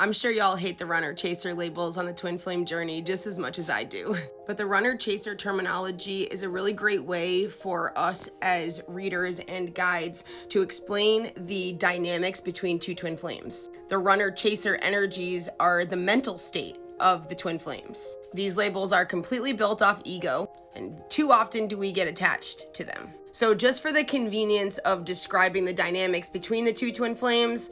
I'm sure y'all hate the runner-chaser labels on the twin flame journey just as much as I do. But the runner-chaser terminology is a really great way for us as readers and guides to explain the dynamics between two twin flames. The runner-chaser energies are the mental state of the twin flames. These labels are completely built off ego, and too often do we get attached to them. So just for the convenience of describing the dynamics between the two twin flames,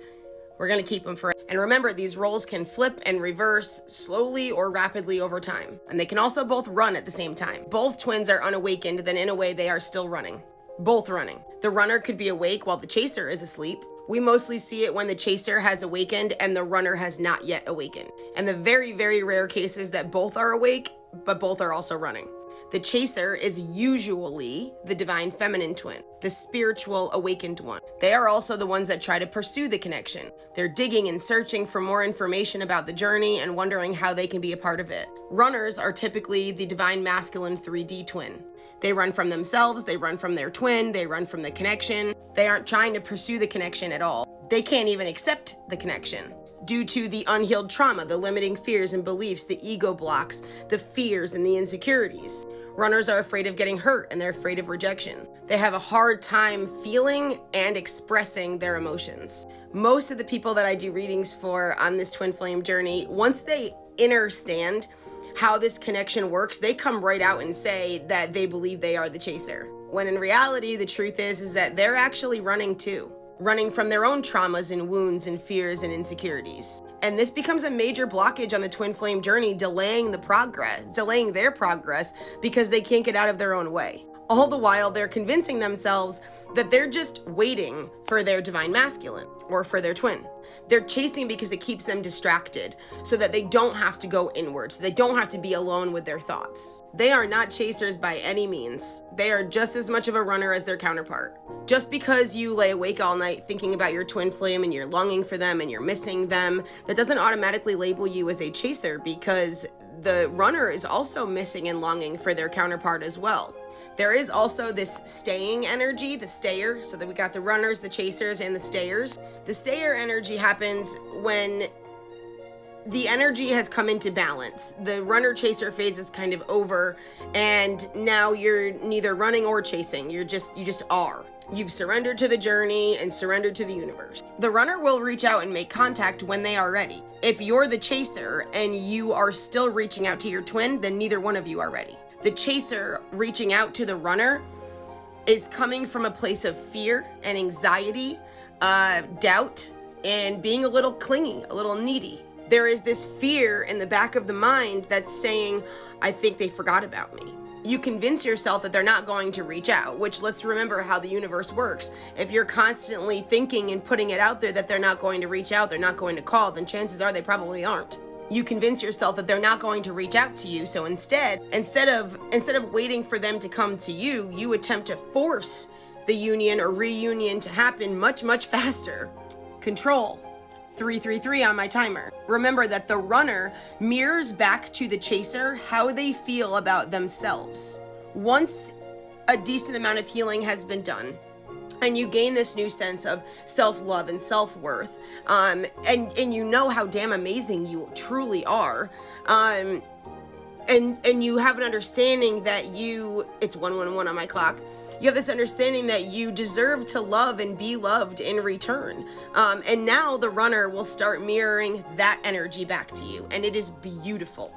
we're going to keep them forever. And remember, these roles can flip and reverse slowly or rapidly over time. And they can also both run at the same time. Both twins are unawakened, then in a way they are still running. Both running. The runner could be awake while the chaser is asleep. We mostly see it when the chaser has awakened and the runner has not yet awakened. And the very, very rare cases that both are awake, but both are also running. The chaser is usually the divine feminine twin, the spiritual awakened one. They are also the ones that try to pursue the connection. They're digging and searching for more information about the journey and wondering how they can be a part of it. Runners are typically the divine masculine 3D twin. They run from themselves, they run from their twin, they run from the connection. They aren't trying to pursue the connection at all. They can't even accept the connection. Due to the unhealed trauma, the limiting fears and beliefs, the ego blocks, the fears and the insecurities. Runners are afraid of getting hurt and they're afraid of rejection. They have a hard time feeling and expressing their emotions. Most of the people that I do readings for on this twin flame journey, once they understand how this connection works, they come right out and say that they believe they are the chaser. When in reality, the truth is that they're actually running too. Running from their own traumas and wounds and fears and insecurities. And this becomes a major blockage on the twin flame journey, delaying their progress because they can't get out of their own way. All the while they're convincing themselves that they're just waiting for their divine masculine or for their twin. They're chasing because it keeps them distracted so that they don't have to go inward, so they don't have to be alone with their thoughts. They are not chasers by any means. They are just as much of a runner as their counterpart. Just because you lay awake all night thinking about your twin flame and you're longing for them and you're missing them, that doesn't automatically label you as a chaser, because the runner is also missing and longing for their counterpart as well. There is also this staying energy, the stayer, so that we got the runners, the chasers, and the stayers. The stayer energy happens when the energy has come into balance. The runner-chaser phase is kind of over, and now you're neither running or chasing. You just are. You've surrendered to the journey and surrendered to the universe. The runner will reach out and make contact when they are ready. If you're the chaser and you are still reaching out to your twin, then neither one of you are ready. The chaser reaching out to the runner is coming from a place of fear and anxiety, doubt, and being a little clingy, a little needy. There is this fear in the back of the mind that's saying, I think they forgot about me. You convince yourself that they're not going to reach out, which, let's remember how the universe works. If you're constantly thinking and putting it out there that they're not going to reach out, they're not going to call, then chances are they probably aren't. You convince yourself that they're not going to reach out to you. So instead of waiting for them to come to you, you attempt to force the union or reunion to happen much, much faster. Control. 333 on my timer. Remember that the runner mirrors back to the chaser how they feel about themselves. Once a decent amount of healing has been done, and you gain this new sense of self-love and self-worth, and you know how damn amazing you truly are, and you have an understanding that it's 111 on my clock. You have this understanding that you deserve to love and be loved in return. And now the runner will start mirroring that energy back to you, and it is beautiful.